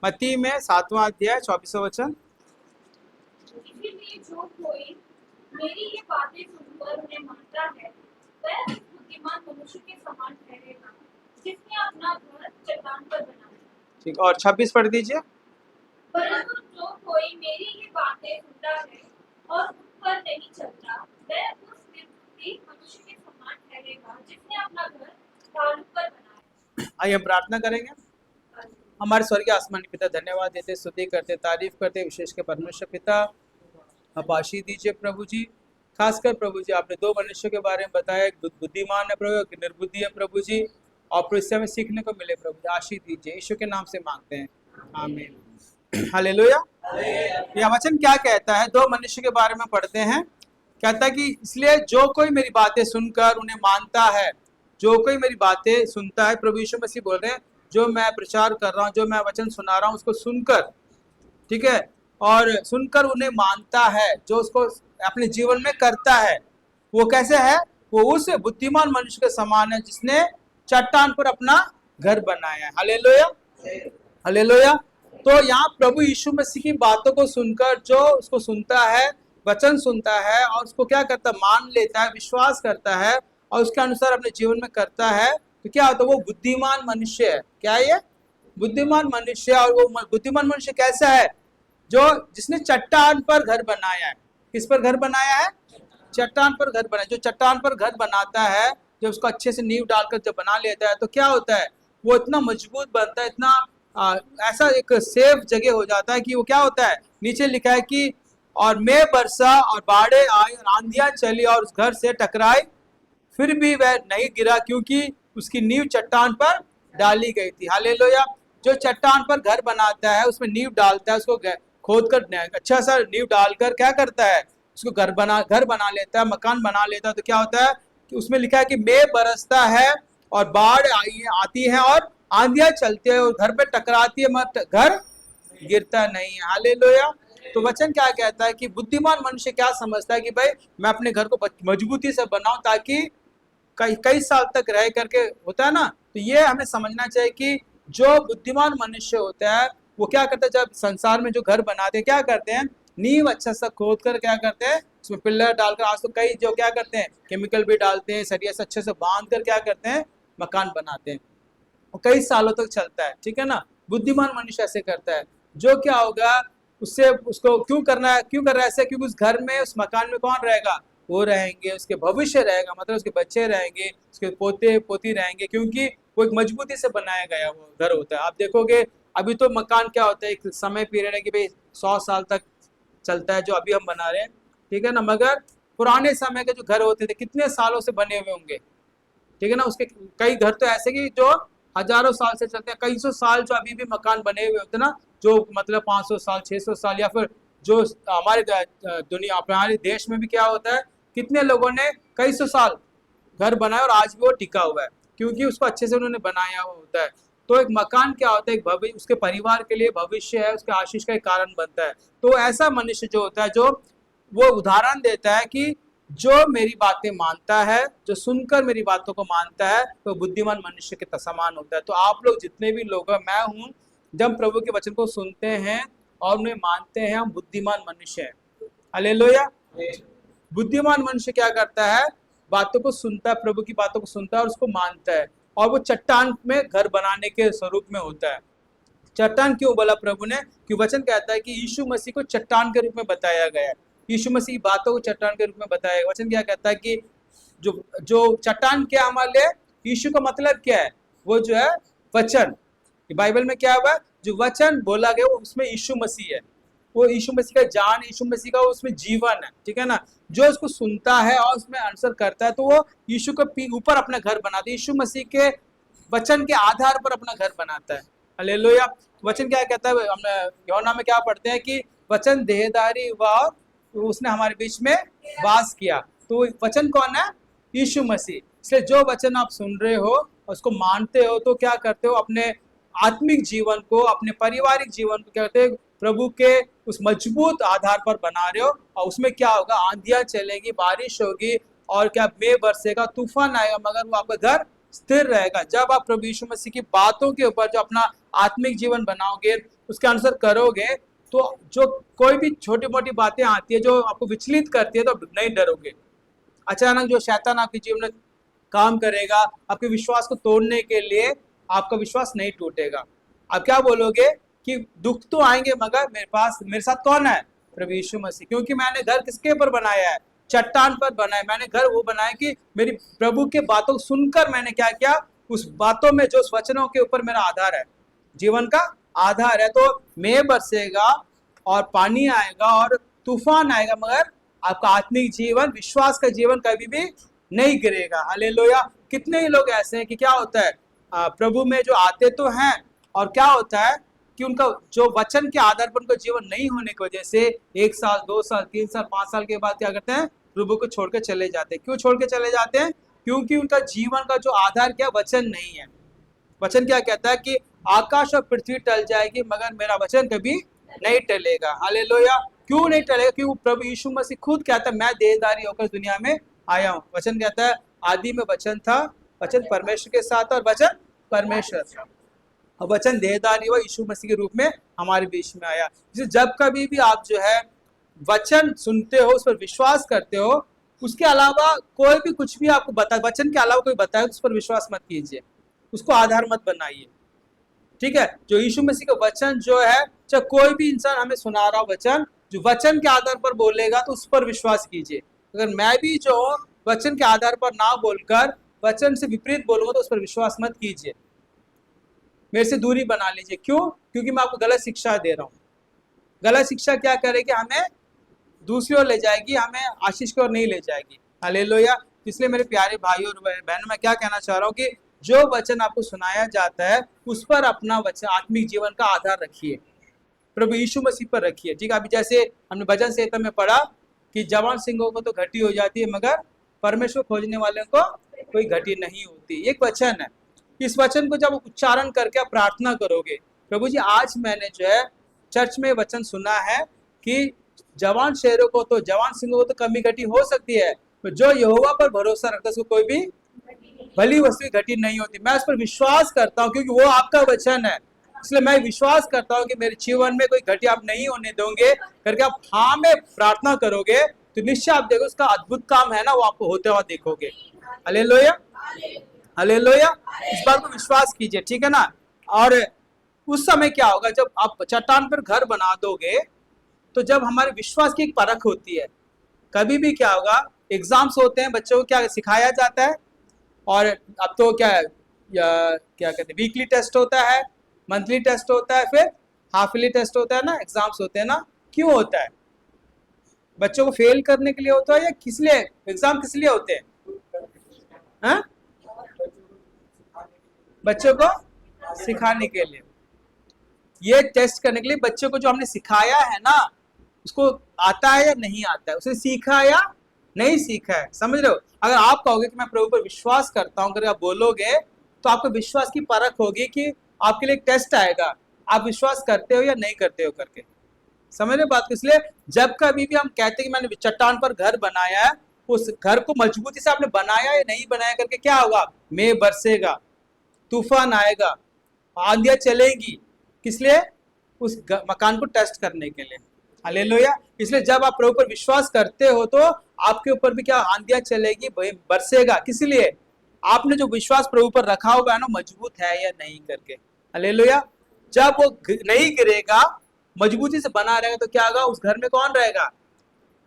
मत्ती में 7वां अध्याय 24वां वचन। इसीलिए जो कोई मेरी ये बातें सुनकर उन्हें मानता है वह उस बुद्धिमान मनुष्य के समान ठहरेगा जिसने अपना घर चट्टान पर बनाया। ठीक, और 26 पढ़ दीजिए। परंतु जो कोई मेरी ये बातें सुनता है और उन पर नहीं चलता वह उस निर्बुद्धि मनुष्य के समान ठहरेगा जिसने अपना घर ढालू पर बनाया। आइए हम प्रार्थना करेंगे। हमारे स्वर्गीय आसमानी पिता, धन्यवाद देते, स्तुति करते, तारीफ करते, विशेष के परमेश्वर पिता आप आशीष दीजिए प्रभु जी। खासकर प्रभु जी आपने दो मनुष्यों के बारे में बताया, एक बुद्धिमान है प्रभु, एक निर्बुद्धि है प्रभु जी, और इससे हमें सीखने को मिले प्रभु जी, आशीष दीजिए, यीशु के नाम से मांगते हैं, आमीन। हालेलुया। यह वचन क्या कहता है? दो मनुष्य के बारे में पढ़ते हैं। कहता है कि इसलिए जो कोई मेरी बातें सुनकर उन्हें मानता है, जो कोई मेरी बातें सुनता है, प्रभु यीशु मसीह बोल रहे हैं, जो मैं प्रचार कर रहा हूँ, जो मैं वचन सुना रहा हूँ, उसको सुनकर, ठीक है, और सुनकर उन्हें मानता है, जो उसको अपने जीवन में करता है, वो कैसे है? वो उस बुद्धिमान मनुष्य के समान है जिसने चट्टान पर अपना घर बनाया है। Hallelujah, hallelujah. तो यहाँ प्रभु यीशु मसीह की बातों को सुनकर जो उसको सुनता है, वचन सुनता है और उसको क्या करता है? मान लेता है, विश्वास करता है और उसके अनुसार अपने जीवन में करता है, तो क्या होता है? वो बुद्धिमान मनुष्य है। क्या है ये? बुद्धिमान मनुष्य। और वो बुद्धिमान मनुष्य कैसा है? जो जिसने चट्टान पर घर बनाया है। किस पर घर बनाया है? चट्टान पर घर बनाया। जो चट्टान पर घर बनाता है, जो उसको अच्छे से नींव डालकर जब बना लेता है, तो क्या होता है? वो इतना मजबूत बनता है, इतना ऐसा एक सेफ जगह हो जाता है कि वो क्या होता है? नीचे लिखा है कि और मैं बरसा और बाढ़े आई और आंधियां चली और उस घर से टकराई, फिर भी वह नहीं गिरा क्योंकि उसकी नींव चट्टान पर डाली गई थी। हालेलुया। जो चट्टान पर घर बनाता है, उसमें नींव डालता है, उसको खोद कर अच्छा सा नींव डालकर क्या करता है? उसको घर बना लेता है, मकान बना लेता है। तो क्या होता है कि उसमें लिखा है कि मेघ बरसता है और बाढ़ आती है और आंधियां चलती है और घर पे टकराती है, मगर घर गिरता नहीं है। हालेलुया। तो वचन क्या कहता है कि बुद्धिमान मनुष्य क्या समझता है कि भाई मैं अपने घर को मजबूती से बनाऊं ताकि कई कई साल तक रह करके, होता है ना। तो ये हमें समझना चाहिए कि जो बुद्धिमान मनुष्य होता है वो क्या करता है? जब संसार में जो घर बनाते हैं, क्या करते हैं? नींव अच्छा सा खोद कर क्या करते हैं? उसमें पिल्लर डालकर, आज तो कई जो क्या करते हैं, केमिकल भी डालते हैं, सरिया से अच्छे से बांध कर क्या करते हैं? मकान बनाते हैं, और कई सालों तक चलता है, ठीक है ना। बुद्धिमान मनुष्य ऐसे करता है। जो क्या होगा उससे, उसको क्यों करना है, क्यों कर रहा है ऐसे? क्योंकि उस घर में, उस मकान में कौन रहेगा? वो रहेंगे, उसके भविष्य रहेगा, मतलब उसके बच्चे रहेंगे, उसके पोते पोती रहेंगे, क्योंकि वो एक मजबूती से बनाया गया वो घर होता है। आप देखोगे अभी तो मकान क्या होता है, एक समय पीरियड है कि भाई 100 साल तक चलता है, जो अभी हम बना रहे हैं, ठीक है ना। मगर पुराने समय के जो घर होते थे कितने सालों से बने हुए होंगे, ठीक है ना। उसके कई घर तो ऐसे कि जो हजारों साल से चलते हैं, कई सौ साल जो अभी भी मकान बने हुए होते हैं ना, जो मतलब 500 साल 600 साल, या फिर जो हमारे दुनिया, हमारे देश में भी क्या होता है, कितने लोगों ने कई सौ साल घर बनाया और आज भी वो टिका हुआ है, क्योंकि उसको अच्छे से उन्होंने बनाया हुआ होता है। तो एक मकान क्या होता है? एक भविष्य, उसके परिवार के लिए भविष्य है, उसके आशीष का एक कारण बनता है। तो ऐसा मनुष्य जो होता है, जो वो उदाहरण देता है कि जो मेरी बातें मानता है, जो सुनकर मेरी बातों को मानता है, तो बुद्धिमान मनुष्य के समान होता है। तो आप लोग जितने भी लोग हैं, मैं हूं, जब प्रभु के वचन को सुनते हैं और उन्हें मानते हैं, हम बुद्धिमान मनुष्य हैं। हालेलुया। बुद्धिमान मनुष्य क्या करता है? बातों को सुनता है, प्रभु की बातों को सुनता है और उसको मानता है, और वो चट्टान में घर बनाने के स्वरूप में होता है। चट्टान क्यों बोला प्रभु ने? कि वचन कहता है कि यीशु मसीह को चट्टान के रूप में बताया गया है। यीशु मसीह की बातों को चट्टान के रूप में बताया गया। वचन क्या कहता है कि जो जो चट्टान क्या हमारे लिए? यीशु का मतलब क्या है? वो जो है वचन। बाइबल में क्या हुआ? जो वचन बोला गया वो उसमें यीशु मसीह है, वो यीशु मसीह का जान, यीशु मसीह का उसमें जीवन है, ठीक है ना। जो उसको सुनता है और उसमें आंसर करता है, तो वो यीशु के ऊपर अपना घर बनाता है, यीशु मसीह के वचन के आधार पर अपना घर बनाता है। हालेलुया। वचन क्या कहता है? हम यूहन्ना में क्या पढ़ते हैं कि वचन देहधारी हुआ और उसने हमारे बीच में वास किया। तो वचन कौन है? यीशु मसीह। इसलिए जो वचन आप सुन रहे हो, उसको मानते हो, तो क्या करते हो? अपने आत्मिक जीवन को, अपने पारिवारिक जीवन को क्या करते हो? प्रभु के उस मजबूत आधार पर बना रहे हो, और उसमें क्या होगा? आंधियां चलेगी, बारिश होगी, और क्या मेघ बरसेगा, तूफान आएगा, मगर वो आपका घर स्थिर रहेगा। जब आप प्रभु यीशु मसीह की बातों के ऊपर जो अपना आत्मिक जीवन बनाओगे, उसके अनुसार करोगे, तो जो कोई भी छोटी मोटी बातें आती है जो आपको विचलित करती है, तो नहीं डरोगे। अचानक जो शैतान आपके जीवन में काम करेगा आपके विश्वास को तोड़ने के लिए, आपका विश्वास नहीं टूटेगा। आप क्या बोलोगे कि दुख तो आएंगे मगर मेरे साथ कौन है? प्रभु यीशु मसीह। क्योंकि मैंने घर किसके पर बनाया है? चट्टान पर बनाया। मैंने घर वो बनाया कि मेरी प्रभु के बातों को सुनकर मैंने क्या किया, उस बातों में जो उस वचनों के ऊपर मेरा आधार है, जीवन का आधार है। तो मेघ बरसेगा और पानी आएगा और तूफान आएगा, मगर आपका आत्मिक जीवन, विश्वास का जीवन कभी भी नहीं गिरेगा। हालेलुया। कितने ही लोग ऐसे हैं कि क्या होता है, प्रभु में जो आते तो हैं, और क्या होता है कि उनका जो वचन के आधार पर उनका जीवन नहीं होने की वजह से 1 साल 2 साल 3 साल 5 साल के बाद क्या करते हैं, प्रभु को छोड़कर चले जाते हैं। क्यों छोड़ के चले जाते हैं? क्योंकि उनका जीवन का जो आधार क्या, वचन नहीं है। वचन क्या कहता है कि आकाश और पृथ्वी टल जाएगी मगर मेरा वचन कभी नहीं टलेगा। हालेलुया। क्यों नहीं टलेगा? क्योंकि प्रभु यीशु मसीह खुद कहता है, मैं देहधारी होकर दुनिया में आया हूँ। वचन कहता है, आदि में वचन था, वचन परमेश्वर के साथ, और वचन परमेश्वर था। और वचन देहधारी हुआ, यीशु मसीह के रूप में हमारे बीच में आया। जैसे जब कभी भी आप जो है वचन सुनते हो, उस पर विश्वास करते हो, उसके अलावा कोई भी कुछ भी आपको बता, वचन के अलावा कोई बताए, उस पर विश्वास मत कीजिए, उसको आधार मत बनाइए। ठीक है? जो यीशु मसीह का वचन जो है, चाहे कोई भी इंसान हमें सुना रहा वचन, जो वचन के आधार पर बोलेगा तो उस पर विश्वास कीजिए। अगर मैं भी जो वचन के आधार पर ना बोलकर वचन से विपरीत बोलूंगा तो उस पर विश्वास मत कीजिए, मेरे से दूरी बना लीजिए। क्यों? क्योंकि मैं आपको गलत शिक्षा दे रहा हूँ। गलत शिक्षा क्या करेगी? हमें दूसरी ओर ले जाएगी, हमें आशीष की ओर नहीं ले जाएगी। हालेलुया। इसलिए मेरे प्यारे भाई और बहनों, मैं क्या कहना चाह रहा हूँ कि जो वचन आपको सुनाया जाता है उस पर अपना वचन, आत्मिक जीवन का आधार रखिए, प्रभु यीशु मसीह पर रखिए। ठीक है? अभी जैसे हमने भजन संहिता में पढ़ा कि जवान सिंहों को तो घटी हो जाती है मगर परमेश्वर खोजने वाले को कोई घटी नहीं होती। एक वचन है, इस वचन को जब उच्चारण करके आप प्रार्थना करोगे, प्रभु जी आज मैंने जो है चर्च में वचन सुना है कि जवान शेरों को तो, जवान सिंहों को तो कमी घटी हो सकती है, तो जो यहोवा पर भरोसा रखता है उसको कोई भी भली वस्तु घटी नहीं होती। मैं उस पर विश्वास करता हूँ क्योंकि वो आपका वचन है, इसलिए मैं विश्वास करता हूँ कि मेरे जीवन में कोई घटी आप नहीं होने दोगे करके आप हाँ में प्रार्थना करोगे, तो निश्चय आप देखो उसका अद्भुत काम है ना, वो आपको होते हुआ देखोगे। Hallelujah, hallelujah. इस बात को विश्वास कीजिए। ठीक है ना? और उस समय क्या होगा, जब आप चट्टान पर घर बना दोगे, तो जब हमारे विश्वास की एक परख होती है, कभी भी क्या होगा, एग्जाम्स होते हैं, बच्चों को क्या सिखाया जाता है, और अब तो क्या क्या कहते हैं, वीकली टेस्ट होता है, मंथली टेस्ट होता है, फिर हाफली टेस्ट होता है ना, एग्जाम्स होते हैं ना। क्यों होता है? बच्चों को फेल करने के लिए होता है या किस लिए? एग्जाम किस लिए होते हैं? हाँ? बच्चों को सिखाने के लिए, ये टेस्ट करने के लिए बच्चों को जो हमने सिखाया है ना, उसको आता है या नहीं आता है, उसने सीखा या नहीं सीखा है। समझ रहे हो? अगर आप कहोगे कि मैं प्रभु पर विश्वास करता हूं, अगर आप बोलोगे, तो आपको विश्वास की परख होगी कि आपके लिए एक टेस्ट आएगा, आप विश्वास करते हो या नहीं करते हो करके। समझ रहे बात को? इसलिए जब कभी भी हम कहते हैं कि मैंने चट्टान पर घर बनाया है, उस घर को मजबूती से आपने बनाया या नहीं बनाया करके क्या होगा, मेघ बरसेगा, तूफान आएगा, आंधियां चलेगी, किस लिए? उस मकान को टेस्ट करने के लिए। हालेलुया। इसलिए जब आप प्रभु पर विश्वास करते हो तो आपके ऊपर भी क्या आंधियां चलेगी, बरसेगा, किस लिए? आपने जो विश्वास प्रभु पर रखा होगा ना, मजबूत है या नहीं करके। हालेलुया। जब वो नहीं गिरेगा, मजबूती से बना रहेगा, तो क्या होगा, उस घर में कौन रहेगा?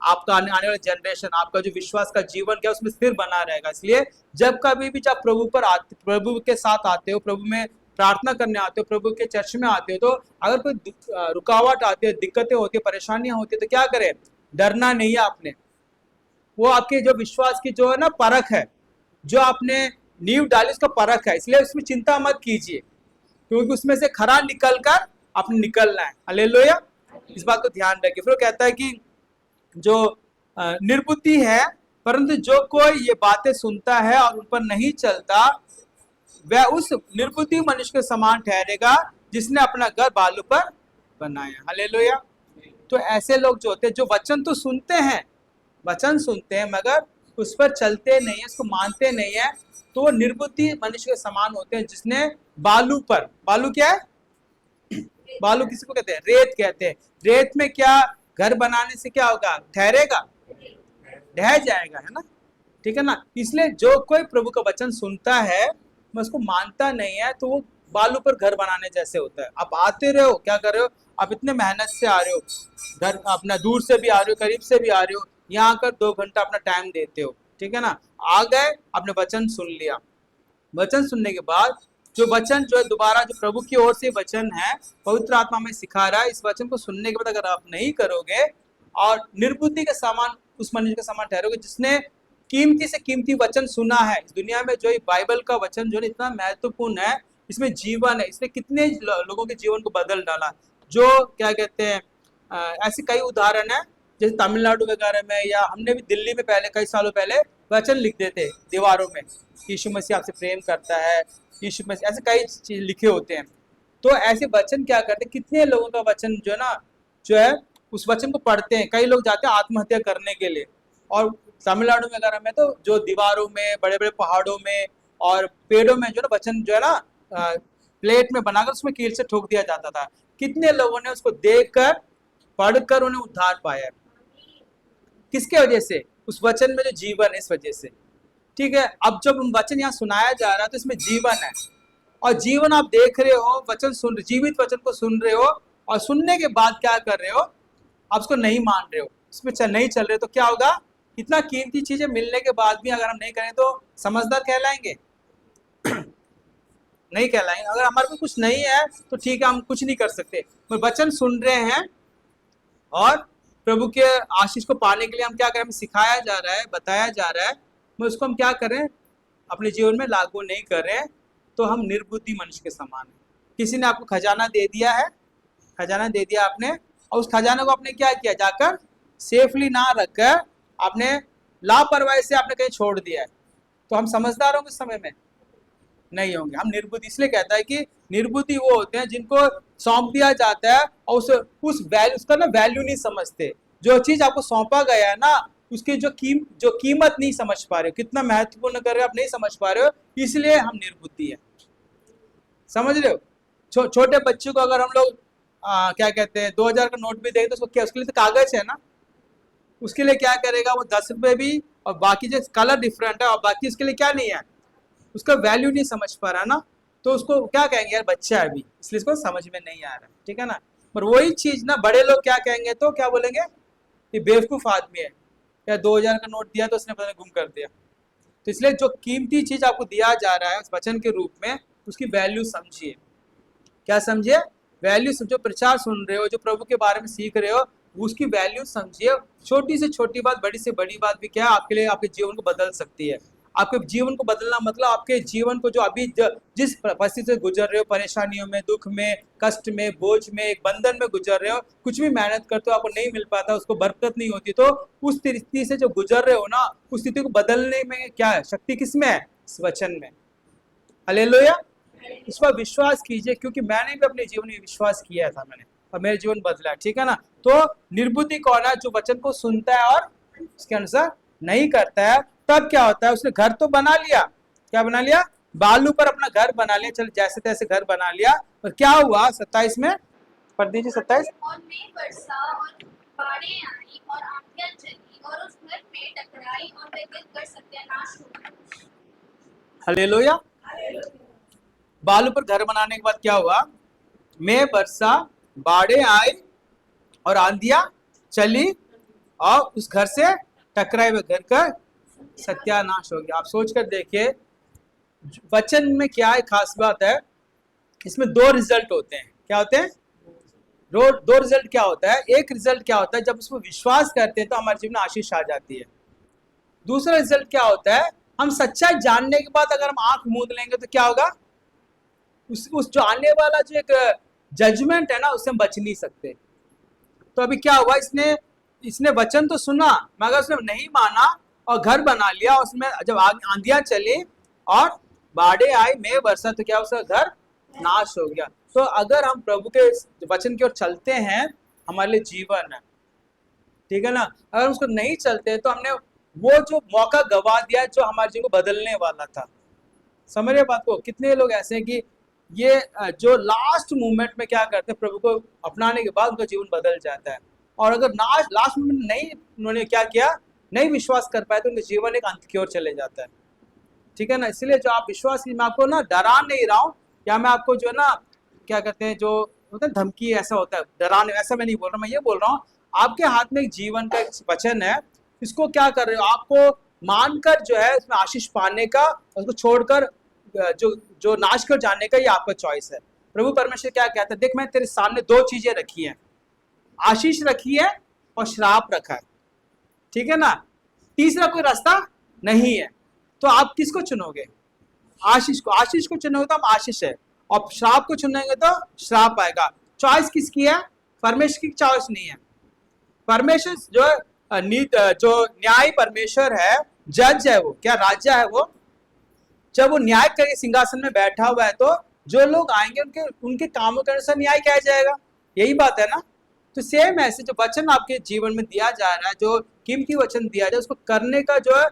आपका आने वाला जनरेशन, आपका जो विश्वास का जीवन क्या उसमें स्थिर बना रहेगा। इसलिए जब कभी भी जब प्रभु पर आते, प्रभु के साथ आते हो, प्रभु में प्रार्थना करने आते हो, प्रभु के चर्च में आते हो, तो अगर कोई रुकावट आती है, दिक्कतें होती है, परेशानियां होती है, तो क्या करें? डरना नहीं है आपने। वो आपके जो विश्वास की जो है ना परख है, जो आपने नींव डाली उसका परख है, इसलिए उसमें चिंता मत कीजिए, क्योंकि उसमें से खरा निकल कर आपने निकलना है। हालेलुया। इस बात को ध्यान रखिए। फिर वो कहता है कि जो निर्बुद्धि है, परंतु जो कोई ये बातें सुनता है और उन पर नहीं चलता, वह उस निर्बुद्धि मनुष्य के समान ठहरेगा जिसने अपना घर बालू पर बनाया। हालेलुया। तो ऐसे लोग जो होते हैं, जो वचन तो सुनते हैं, वचन सुनते हैं मगर उस पर चलते नहीं है, उसको मानते नहीं है, तो वो निर्बुद्धि मनुष्य के समान होते हैं जिसने बालू पर, बालू क्या है, बालू किसी को कहते हैं, रेत कहते हैं। रेत में क्या घर बनाने से क्या होगा, ठहरेगा, ढह जाएगा, है ना, ठीक है ना। इसलिए जो कोई प्रभु का वचन सुनता है मैं उसको मानता नहीं है, तो वो बालू पर घर बनाने जैसे होता है। आप आते रहे हो, क्या कर रहे हो, आप इतने मेहनत से आ रहे हो, घर अपना दूर से भी आ रहे हो, करीब से भी आ रहे हो, यहाँ आकर 2 घंटा अपना टाइम देते हो, ठीक है ना, आ गए, आपने वचन सुन लिया। वचन सुनने के बाद जो वचन जो है दोबारा जो प्रभु की ओर से वचन है, पवित्र आत्मा में सिखा रहा है, इस वचन को सुनने के बाद अगर आप नहीं करोगे और निर्बुद्धि के समान उस मनुष्य के समान ठहरोगे जिसने कीमती से कीमती वचन सुना है। इस दुनिया में जो ये बाइबल का वचन जो है इतना महत्वपूर्ण है, इसमें जीवन है, इसने कितने लोगों के जीवन को बदल डाला। जो क्या कहते हैं, ऐसे कई उदाहरण है, जैसे तमिलनाडु वगैरह में, या हमने भी दिल्ली में पहले कई सालों पहले वचन लिखते थे दीवारों में, यीशु मसीह आपसे प्रेम करता है, यीशु मसीह, ऐसे कई चीज लिखे होते हैं। तो ऐसे वचन क्या करते हैं, कितने लोगों का वचन जो है ना, जो है उस वचन को पढ़ते हैं, कई लोग जाते हैं आत्महत्या करने के लिए। और तमिलनाडु वगैरह में तो जो दीवारों में, बड़े बड़े पहाड़ों में और पेड़ों में जो ना वचन जो है ना प्लेट में बनाकर उसमें कील से ठोक दिया जाता था। कितने लोगों ने उसको देखकर पढ़कर उन्हें उद्धार पाया, किसके वजह से, उस वचन में जो जीवन है, इस वजह से, ठीक है। अब जब वचन यहाँ सुनाया जा रहा है तो इसमें जीवन है, और जीवन आप देख रहे हो, वचन सुन, जीवित वचन को सुन रहे हो, और सुनने के बाद क्या कर रहे हो, आप उसको नहीं मान रहे हो, उसमें नहीं चल रहे, तो क्या होगा, इतना कीमती चीजें मिलने के बाद भी अगर हम नहीं करें तो समझदार कहलाएंगे नहीं कहलाएंगे। अगर हमारे पास कुछ नहीं है तो ठीक है, हम कुछ नहीं कर सकते, पर वचन सुन रहे हैं और प्रभु के आशीष को पाने के लिए हम क्या करें, हमें सिखाया जा रहा है, बताया जा रहा है, मैं उसको हम क्या करें, अपने जीवन में लागू नहीं करें, तो हम निर्बुद्धि मनुष्य के समान हैं। किसी ने आपको खजाना दे दिया है, खजाना दे दिया आपने, और उस खजाने को आपने क्या किया, जाकर सेफली ना रखकर आपने लापरवाही से आपने कहीं छोड़ दिया है, तो हम समझदार होंगे इस समय में नहीं होंगे, हम निर्बुद्धि। इसलिए कहता है कि निर्बुद्धि वो होते हैं जिनको सौंप दिया जाता है और उस वैल्यू, उसका ना वैल्यू नहीं समझते। जो चीज आपको सौंपा गया है ना, उसकी जो कीमत नहीं समझ पा रहे हो, कितना महत्वपूर्ण कर रहे हो आप नहीं समझ पा रहे हो, इसलिए हम निर्बुद्धि है। समझ रहे हो, छोटे बच्चों को अगर हम लोग क्या कहते हैं 2000 का नोट भी देंगे तो उसको क्या, उसके लिए तो कागज है ना, उसके लिए क्या करेगा वो 10 रुपए भी, और बाकी जो कलर डिफरेंट है और बाकी उसके लिए क्या नहीं है, उसका वैल्यू नहीं समझ पा रहा ना, तो उसको क्या कहेंगे, यार बच्चा है अभी, इसलिए इसको समझ में नहीं आ रहा, ठीक है ना। पर वही चीज ना बड़े लोग क्या कहेंगे, तो क्या बोलेंगे, ये बेवकूफ आदमी है, या 2000 का नोट दिया तो उसने पता नहीं गुम कर दिया। तो इसलिए जो कीमती चीज आपको दिया जा रहा है उस वचन के रूप में, उसकी वैल्यू समझिए। क्या समझिए, वैल्यू समझो, प्रचार सुन रहे हो, जो प्रभु के बारे में सीख रहे हो, उसकी वैल्यू समझिए। छोटी से छोटी बात, बड़ी से बड़ी बात भी क्या आपके लिए, आपके जीवन को बदल सकती है। आपके जीवन को बदलना मतलब आपके जीवन को जो अभी जिस परिस्थिति से गुजर रहे हो, परेशानियों में, दुख में, कष्ट में, बोझ में, एक बंधन में गुजर रहे हो, कुछ भी मेहनत करते हो आपको नहीं मिल पाता, उसको बरकत नहीं होती, तो उस स्थिति से जो गुजर रहे हो ना, उस स्थिति को बदलने में क्या है, शक्ति किसमें है, इस वचन में। हालेलुया। इस पर विश्वास कीजिए, क्योंकि मैंने भी अपने जीवन में विश्वास किया था, मैंने, और मेरे जीवन बदला, ठीक है ना। तो निर्बुद्धि कौन है, जो वचन को सुनता है और उसके अनुसार नहीं करता है। तब क्या होता है, उसने घर तो बना लिया, क्या बना लिया, बालू पर अपना घर बना लिया, चल जैसे तैसे घर बना लिया, और क्या हुआ 27 में, पढ़ दीजिए 27। और में वर्षा और बाढ़ें आई और आंधियां चली और उस घर में टकराई और वह गिरकर सत्यानाश हो गया। हालेलुया। बालू पर घर बनाने के बाद क्या हुआ, में वर्षा, बाढ़ें आई और आंधियां चली और उस घर से टकराए हुए घर का सत्यानाश हो गया। आप सोच कर देखिए, वचन में क्या है खास बात है, इसमें 2 रिजल्ट होते हैं। क्या होते हैं, दो रिजल्ट क्या होता है, एक रिजल्ट क्या होता है, जब उसमें विश्वास करते हैं तो हमारे जीवन में आशीष आ जाती है। दूसरा रिजल्ट क्या होता है, हम सच्चाई जानने के बाद अगर हम आंख मूंद लेंगे तो क्या होगा, उस जो आने वाला जो एक जजमेंट है ना, उससे हम बच नहीं सकते। तो अभी क्या हुआ, इसने वचन तो सुना मगर उसने नहीं माना और घर बना लिया, उसमें जब आंधियां चली और बाढ़ें आई, में वर्षा, तो क्या उसका घर नाश हो गया। तो अगर हम प्रभु के वचन की ओर चलते हैं, हमारे लिए जीवन है, ठीक है ना। अगर उसको नहीं चलते तो हमने वो जो मौका गवा दिया जो हमारे जीवन को बदलने वाला था। समझ रहे बात को? कितने लोग ऐसे हैं कि ये जो लास्ट मोमेंट में क्या करते हैं, प्रभु को अपनाने के बाद उनका जीवन बदल जाता है। और अगर लास्ट मोमेंट नहीं उन्होंने क्या किया, नहीं विश्वास कर पाए, तो उनका जीवन एक अंत की ओर चले जाता है। ठीक है ना? इसलिए जो आप विश्वास की, मैं आपको ना डरा नहीं रहा हूँ, या मैं आपको जो है ना क्या कहते हैं, जो होता है धमकी, ऐसा होता है डराने, ऐसा मैं नहीं बोल रहा। मैं ये बोल रहा हूँ आपके हाथ में एक जीवन का एक वचन है, इसको क्या कर रहे हो, आपको मानकर जो है उसमें आशीष पाने का, उसको छोड़कर जो जो नाश कर जाने का, ये आपका चॉइस है। प्रभु परमेश्वर क्या कहता है, देख मैं तेरे सामने दो चीजें रखी हैं, आशीष रखी है और श्राप रखा है। ठीक है ना? तीसरा कोई रास्ता नहीं है। तो आप किसको चुनोगे? आशीष को। आशीष को चुनोगे तो हम आशीष है, और श्राप को चुनेंगे तो श्राप आएगा। चॉइस किसकी है? परमेश्वर की चॉइस नहीं है। परमेश्वर जो न्याय परमेश्वर है, जज है, वो क्या राजा है, वो जब वो न्याय करके सिंहासन में बैठा हुआ है, तो जो लोग आएंगे उनके कामों के अनुसार न्याय किया जाएगा। यही बात है ना? तो सेम ऐसे जो वचन आपके जीवन में दिया जा रहा है, जो कीमती वचन दिया जाए, उसको करने का जो है,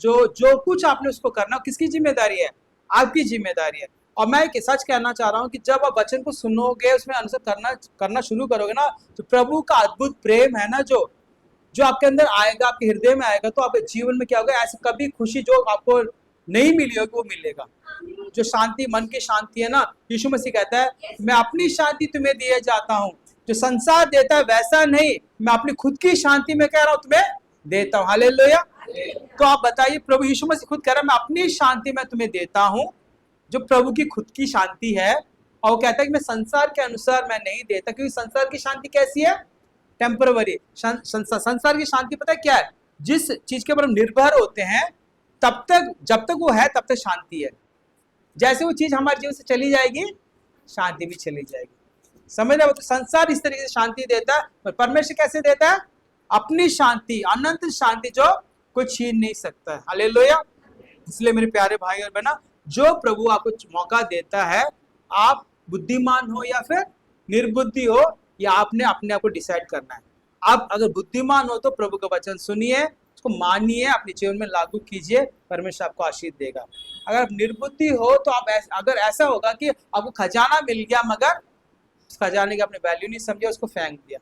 जो कुछ आपने उसको करना, किसकी जिम्मेदारी है? आपकी जिम्मेदारी है। और मैं एक सच कहना चाह रहा हूँ कि जब आप वचन को सुनोगे, उसमें अनुसार करना शुरू करोगे ना, तो प्रभु का अद्भुत प्रेम है ना, जो आपके अंदर आएगा, आपके हृदय में आएगा, तो आपके जीवन में क्या होगा, ऐसे कभी खुशी जो आपको नहीं मिली होगी वो मिलेगा। जो शांति, मन की शांति है ना, यीशु मसीह कहता है मैं अपनी शांति तुम्हें दिए जाता हूँ, जो संसार देता है वैसा नहीं, मैं अपनी खुद की शांति में कह रहा हूँ तुम्हें देता हूँ। हालेलुया। तो आप बताइए, प्रभु यीशु मसीह खुद कह रहा है मैं अपनी शांति में तुम्हें देता हूँ, जो प्रभु की खुद की शांति है। और वो कहता है कि मैं संसार के अनुसार मैं नहीं देता, क्योंकि संसार की शांति कैसी है? टेम्पररी। संसार की शांति पता है क्या है? जिस चीज के ऊपर हम निर्भर होते हैं, तब तक, जब तक वो है तब तक शांति है। जैसे वो चीज हमारे जीवन से चली जाएगी, शांति भी चली जाएगी। समझ रहे हो? तो संसार इस तरीके से शांति देता है, और परमेश्वर कैसे देता है? अपनी शांति, अनंत शांति, जो कोई छीन नहीं सकता है। हालेलुया। इसलिए मेरे प्यारे भाई और बहना, जो प्रभु आपको मौका देता है, आप बुद्धिमान हो या फिर निर्बुद्धि हो, या आपने अपने आप को डिसाइड करना है। आप अगर बुद्धिमान हो तो प्रभु का वचन सुनिए, उसको मानिए, अपने जीवन में लागू कीजिए, परमेश्वर आपको आशीष देगा। अगर आप निर्बुद्धि हो तो आप अगर ऐसा होगा कि आपको खजाना मिल गया, मगर उस खजाने की आपने वैल्यू नहीं समझा, उसको फेंक दिया।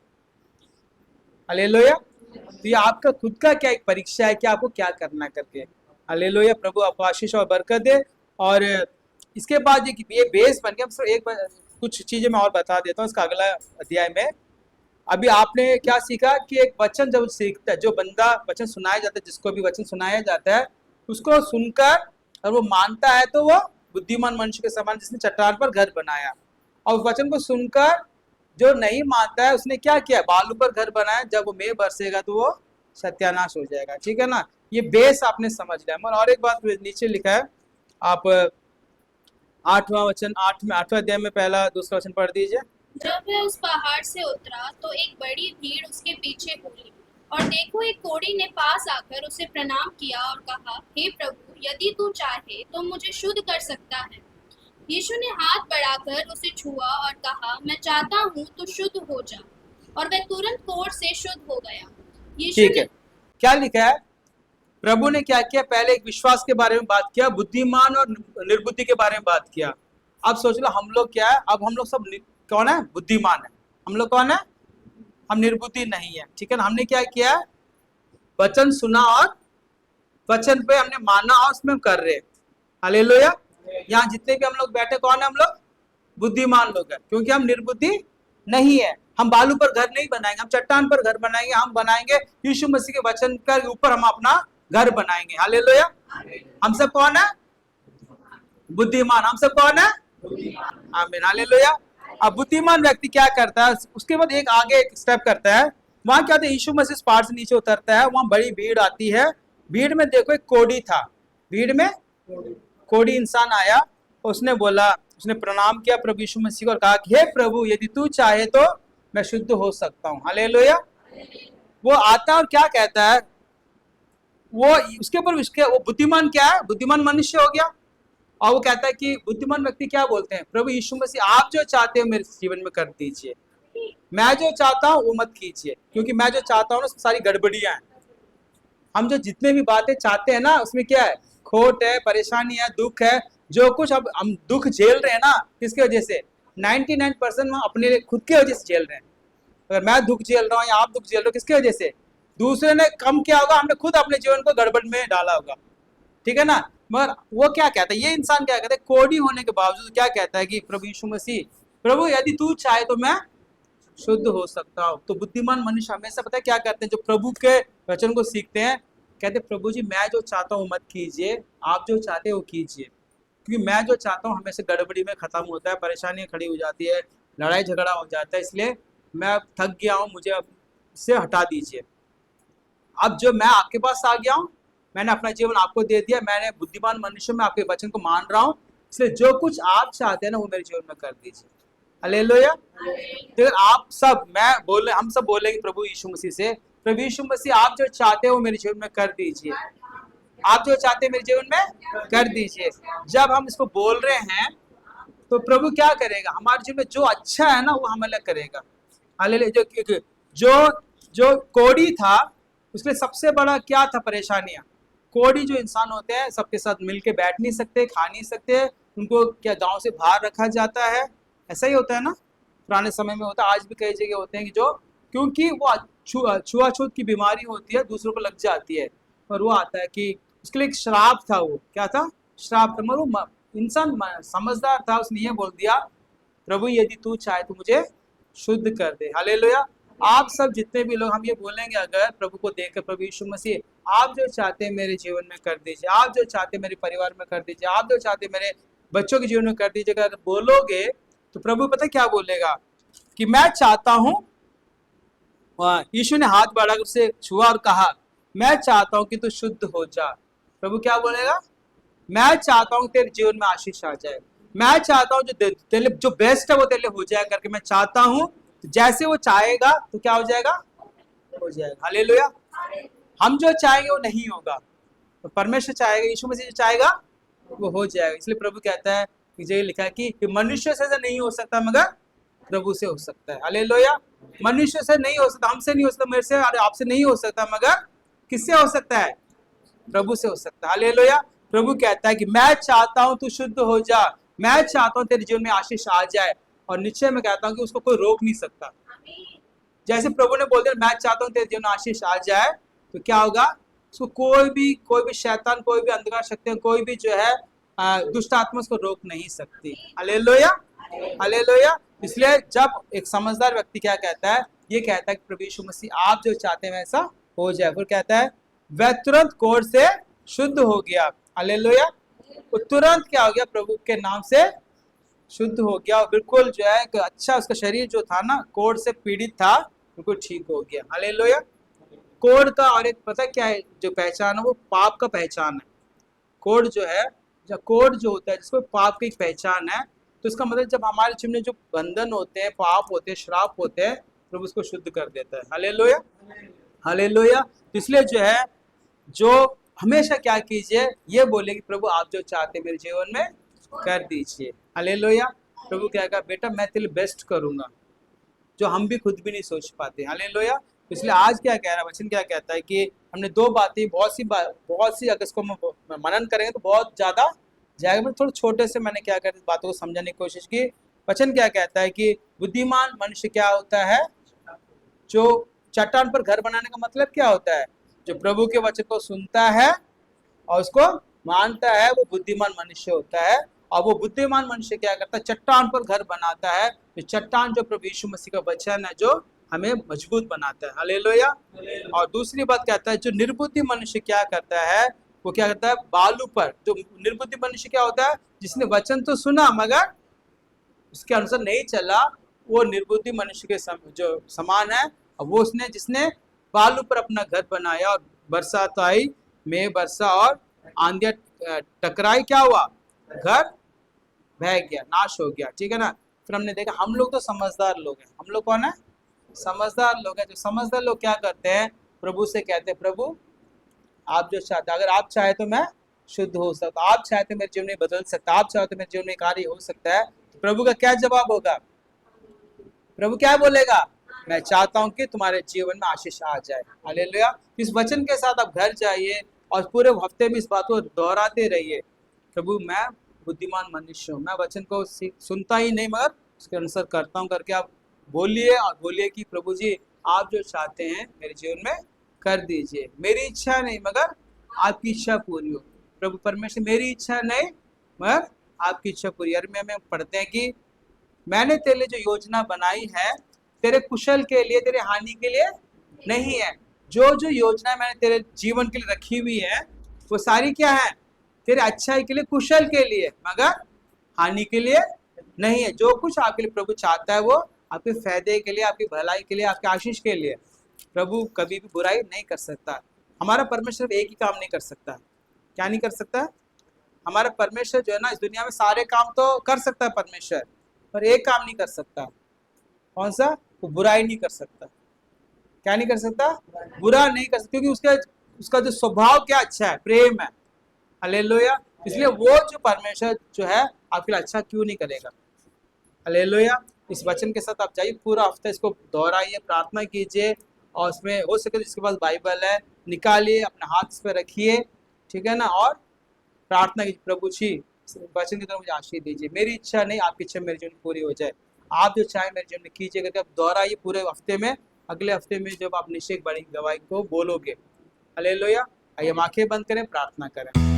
हालेलुया। तो ये आपका खुद का क्या एक परीक्षा है कि आपको क्या करना करके। हालेलुया। प्रभु आपको आशीष और बरकत दे। और इसके बाद ये बेस बन गया। कुछ चीजें मैं और बता देता हूँ इसका अगला अध्याय में। अभी आपने क्या सीखा कि एक वचन जब सीखता है, जो बंदा वचन सुनाया जाता है, जिसको भी वचन सुनाया जाता है, उसको सुनकर और वो मानता है, तो वो बुद्धिमान मनुष्य के समान, जिसने चट्टान पर घर बनाया। और वचन को सुनकर जो नहीं मानता है, उसने क्या किया? बालू पर घर बनाया। जब वो मेघ बरसेगा तो वो सत्यानाश हो जाएगा। ठीक है ना? ये बेस आपने समझ लिया। और एक बात नीचे लिखा है, आप 8वें अध्याय में पहला दूसरा वचन पढ़ दीजिए। जब वह उस पहाड़ से उतरा तो एक बड़ी भीड़ उसके पीछे हुई, और देखो एक कोढ़ी ने पास आकर उसे प्रणाम किया और कहा, हे प्रभु, यदि तू चाहे तो मुझे शुद्ध कर सकता है। यीशु ने हाथ बढ़ाकर उसे छुआ और कहा, मैं चाहता हूँ तू शुद्ध हो जा। और वह तुरंत कोढ़ से शुद्ध हो गया। ठीक है, क्या लिखा है? प्रभु ने क्या किया? पहले एक विश्वास के बारे में बात किया, बुद्धिमान और निर्बुद्धि के बारे में बात किया। अब सोच लो हम लोग क्या है? अब हम लोग सब कौन है? बुद्धिमान है। हम लोग कौन है? हम निर्बुद्धि नहीं है। ठीक है ना? हमने क्या किया? वचन सुना और वचन पे हमने माना और उसमें हम कर रहे। हालेलुया। यहाँ जितने भी हम लोग बैठे, कौन है? हम लोग बुद्धिमान लोग हैं, क्योंकि हम निर्बुद्धि नहीं है। हम बालू पर घर नहीं बनाएंगे, हम चट्टान पर घर बनाएंगे। हम बनाएंगे यीशु मसीह के वचन के ऊपर, हम अपना घर बनाएंगे। हालेलुया। हम सब कौन है? बुद्धिमान। हम सब कौन है? आमीन। हालेलुया। अब बुद्धिमान व्यक्ति क्या करता है? उसके बाद एक आगे एक स्टेप करता है। वहां क्या होता है? यीशु मसीह पहाड़ से नीचे उतरता है, वहां बड़ी भीड़ आती है। भीड़ में देखो एक कोढ़ी था। भीड़ में कोढ़ी इंसान आया, उसने बोला, उसने प्रणाम किया प्रभु यीशु मसीह को और कहा कि हे प्रभु, यदि तू चाहे तो मैं शुद्ध हो सकता हूँ। हालेलुया। वो आता और क्या कहता है? वो उसके ऊपर वो बुद्धिमान क्या है? बुद्धिमान मनुष्य हो गया। और वो कहता है कि बुद्धिमान व्यक्ति क्या बोलते हैं? प्रभु यीशु मसीह, आप जो चाहते हो मेरे जीवन में कर दीजिए, मैं जो चाहता हूँ वो मत कीजिए, क्योंकि मैं जो चाहता हूँ ना सारी गड़बड़ियां हैं। हम जो जितने भी बातें चाहते हैं ना, उसमें क्या है? खोट है, परेशानी है, दुख है, जो कुछ अब हम दुख झेल रहे हैं ना, किसकी वजह से? 99% हम अपने लिए खुद की वजह से झेल रहे हैं। अगर मैं दुख झेल रहा हूँ या आप दुख झेल रहे हो, किसकी वजह से? दूसरे ने कम किया होगा, हमने खुद अपने जीवन को गड़बड़ में डाला होगा, ठीक है ना। मगर वो क्या कहता है, ये इंसान क्या कहता है, कोढ़ी होने के बावजूद क्या कहता है कि प्रभु यीशु मसीह, प्रभु यदि तू चाहे तो मैं शुद्ध हो सकता हूँ। तो बुद्धिमान मनुष्य हमेशा पता है क्या करते हैं, जो प्रभु के वचन को सीखते हैं, कहते हैं प्रभु जी मैं जो चाहता हूँ मत कीजिए, आप जो चाहते हो कीजिए, क्योंकि मैं जो चाहता हूँ हमेशा गड़बड़ी में खत्म होता है, परेशानियां खड़ी हो जाती है, लड़ाई झगड़ा हो जाता है, इसलिए मैं अब थक गया हूँ, मुझे अब से हटा दीजिए। अब जो मैं आपके पास आ गया हूँ, मैंने अपना जीवन आपको दे दिया, मैंने बुद्धिमान मनुष्य में आपके वचन को मान रहा हूँ, इसलिए जो कुछ आप चाहते हैं ना वो मेरे जीवन में कर दीजिए। हालेलुया। तो आप सब, हम सब बोलेंगे प्रभु यीशु मसीह से, प्रभु यीशु मसीह आप जो चाहते हो मेरे जीवन में कर दीजिए, आप जो चाहते हैं मेरे जीवन में कर दीजिए। जब हम इसको बोल रहे हैं तो प्रभु क्या करेगा, हमारे जीवन में जो अच्छा है ना वो हमारे लिए करेगा। हालेलुया। जो जो कोढ़ी था उसके सबसे बड़ा क्या था, परेशानियां। कोढ़ी जो इंसान होते हैं सबके साथ मिलके बैठ नहीं सकते, खा नहीं सकते, उनको क्या गांव से बाहर रखा जाता है, ऐसा ही होता है ना, पुराने समय में होता है, आज भी कई जगह होते हैं कि जो, क्योंकि वो छुआछूत की बीमारी होती है, दूसरों को लग जाती है, और वो आता है कि उसके लिए एक श्राप था, वो क्या था, श्राप था। मगर वो इंसान समझदार था, उसने ये बोल दिया प्रभु यदि तू चाहे तो मुझे शुद्ध कर दे। हालेलुया। आप सब जितने भी लोग हम ये बोलेंगे अगर प्रभु को देखकर, प्रभु यीशु मसीह आप जो चाहते हैं मेरे जीवन में कर दीजिए, आप जो चाहते हैं मेरे परिवार में कर दीजिए, आप जो चाहते हैं मेरे बच्चों के जीवन में कर दीजिए, अगर बोलोगे तो प्रभु पता क्या बोलेगा कि मैं चाहता हूं। यीशु ने हाथ बढ़ाकर उससे छुआ और कहा मैं चाहता हूं कि तू शुद्ध हो जा। प्रभु क्या बोलेगा, मैं चाहता हूं तेरे जीवन में आशीष आ जाए, मैं चाहता हूं जो बेस्ट है वो तेरे लिए हो जाए करके मैं चाहता हूं। तो जैसे वो चाहेगा तो क्या हो जाएगा, हो जाएगा। हालेलुया। हम जो चाहेंगे वो नहीं होगा, तो परमेश्वर चाहेगा, यीशु मसीह जो चाहेगा वो हो जाएगा। इसलिए प्रभु कहता है कि जो लिखा है कि मनुष्य से नहीं हो सकता मगर प्रभु से हो सकता है। हालेलुया। मनुष्य से नहीं हो सकता, हमसे नहीं हो सकता, मेरे से आपसे नहीं हो सकता, मगर किससे हो सकता है, प्रभु से हो सकता है। हालेलुया। प्रभु कहता है कि मैं चाहता हूं तू शुद्ध हो जा, मैं चाहता हूं तेरे जीवन में आशीष आ जाए, और निश्चय मैं कहता हूं कि उसको कोई रोक नहीं सकता। जैसे प्रभु ने बोल दिया मैं चाहता हूं तेरे जीवन में आशीष आ जाए, तो क्या होगा, उसको कोई भी शैतान, कोई भी अंधकार शक्तियां, कोई भी जो है दुष्ट आत्मा उसको रोक नहीं सकती। हालेलुया। हालेलुया। इसलिए जब एक समझदार व्यक्ति क्या कहता है, ये कहता है कि प्रभु यीशु मसीह आप जो चाहते हैं वैसा हो जाए, फिर कहता है वह तुरंत कोढ़ से शुद्ध हो गया। हालेलुया। वो तुरंत क्या हो गया, प्रभु के नाम से शुद्ध हो गया, और बिल्कुल जो है अच्छा, उसका शरीर जो था ना कोढ़ से पीड़ित था, बिल्कुल ठीक हो गया। हालेलुया। कोढ़ का और एक पता क्या है जो पहचान है, वो पाप का पहचान है। कोढ़ जो है, कोढ़ जो होता है जिसको पाप की पहचान है, तो इसका मतलब जब हमारे जीवन में जो बंधन होते हैं, पाप होते हैं, श्राप होते हैं, प्रभु उसको शुद्ध कर देता है। हालेलुया। हालेलुया। इसलिए जो है, जो हमेशा क्या कीजिए, ये बोले कि प्रभु आप जो चाहते हैं मेरे जीवन में कर दीजिए। हालेलुया। प्रभु क्या कहा, बेटा मैं तेरे लिए बेस्ट करूंगा, जो हम भी खुद भी नहीं सोच पाते। हालेलुया। इसलिए आज क्या कह रहा है वचन, क्या कहता है कि हमने दो बातें, बहुत सी अगर इसको मनन करेंगे तो बहुत ज्यादा जाएगा, मैं थोड़े छोटे से मैंने क्या कर बातों को समझाने की कोशिश की। वचन क्या कहता है कि बुद्धिमान मनुष्य क्या होता है, जो चट्टान पर घर बनाने का मतलब क्या होता है, जो प्रभु के वचन को सुनता है और उसको मानता है, वो बुद्धिमान मनुष्य होता है। और वो बुद्धिमान मनुष्य क्या करता है, चट्टान पर घर बनाता है, जो चट्टान जो प्रभु यीशु मसीह का वचन है जो हमें मजबूत बनाता है। हालेलुया। और दूसरी बात कहता है, जो निर्बुद्धि मनुष्य क्या करता है, वो क्या करता है, बालू पर। जो निर्बुद्धि मनुष्य क्या होता है, जिसने वचन तो सुना मगर उसके अनुसार नहीं चला, वो निर्बुद्धि मनुष्य के जो समान है। और वो जिसने बालू पर अपना घर बनाया, और बरसात आई, मेघ बरसा और आंधियां टकराई, क्या हुआ, घर बह गया, नाश हो गया। ठीक है ना। फिर हमने देखा हम लोग तो समझदार लोग हैं। हम लोग कौन है, समझदार लोग हैं। जो समझदार लोग क्या करते हैं, प्रभु से कहते हैं प्रभु आप जो चाहते, अगर आप चाहे तो मैं शुद्ध हो सकता, आप चाहे तो मेरे जीवन में बदल सकता, आप चाहे तो मेरे जीवन में कार्य हो सकता है। तो प्रभु का क्या जवाब होगा, प्रभु क्या बोलेगा, मैं चाहता हूं कि तुम्हारे जीवन में आशीष आ जाए। हालेलुया। इस वचन के साथ आप घर जाइए और पूरे हफ्ते में इस बात को दोहराते रहिए, प्रभु मैं बुद्धिमान मनुष्य हूँ। मैं वचन को सुनता ही नहीं मगर उसके अनुसार करता हूँ करके आप बोलिए, और बोलिए कि प्रभु जी आप जो चाहते हैं मेरे जीवन में कर दीजिए। मेरी इच्छा नहीं मगर आपकी इच्छा पूरी हो। प्रभु परमेश्वर मेरी इच्छा नहीं मगर आपकी इच्छा पूरी। यिर्मयाह में पढ़ते हैं कि मैंने तेरे लिए जो योजना बनाई है तेरे कुशल के लिए, तेरे हानि के लिए नहीं है। जो जो योजना मैंने तेरे जीवन के लिए रखी हुई है वो सारी क्या है? तेरे अच्छाई के लिए, कुशल के लिए, मगर हानि के लिए नहीं है। जो कुछ आपके लिए प्रभु चाहता है वो आपके फायदे के लिए, आपकी भलाई के लिए, आपके आशीष के लिए। प्रभु कभी भी बुराई नहीं कर सकता। हमारा परमेश्वर एक ही काम नहीं कर सकता। क्या नहीं कर सकता? हमारा परमेश्वर जो है ना, इस दुनिया में सारे काम तो कर सकता है परमेश्वर, पर एक काम नहीं कर सकता। कौन सा? वो बुराई नहीं कर सकता। क्या नहीं कर सकता? बुरा नहीं कर सकता, क्योंकि उसका जो स्वभाव क्या अच्छा है, प्रेम है। हालेलुया। इसलिए वो जो परमेश्वर जो है आपके लिए अच्छा क्यों नहीं करेगा? हालेलुया। इस वचन के साथ आप जाइए, पूरा हफ्ता इसको दोहराइए, प्रार्थना कीजिए, और उसमें हो सके तो जिसके पास बाइबल है निकालिए, अपने हाथ पे रखिए, ठीक है ना, और प्रार्थना कीजिए, प्रभु जी वचन की तरफ मुझे आशीष दीजिए। मेरी इच्छा नहीं, आपकी इच्छा मेरे जीवन में पूरी हो जाए। आप जो चाहे मेरे जीवन में कीजिए करके आप दोहराइए पूरे हफ्ते में। अगले हफ्ते में जब आप निश्चय बड़ी गवाही को बोलोगे। हालेलुया। आइए हम आंखें बंद करें, प्रार्थना करें।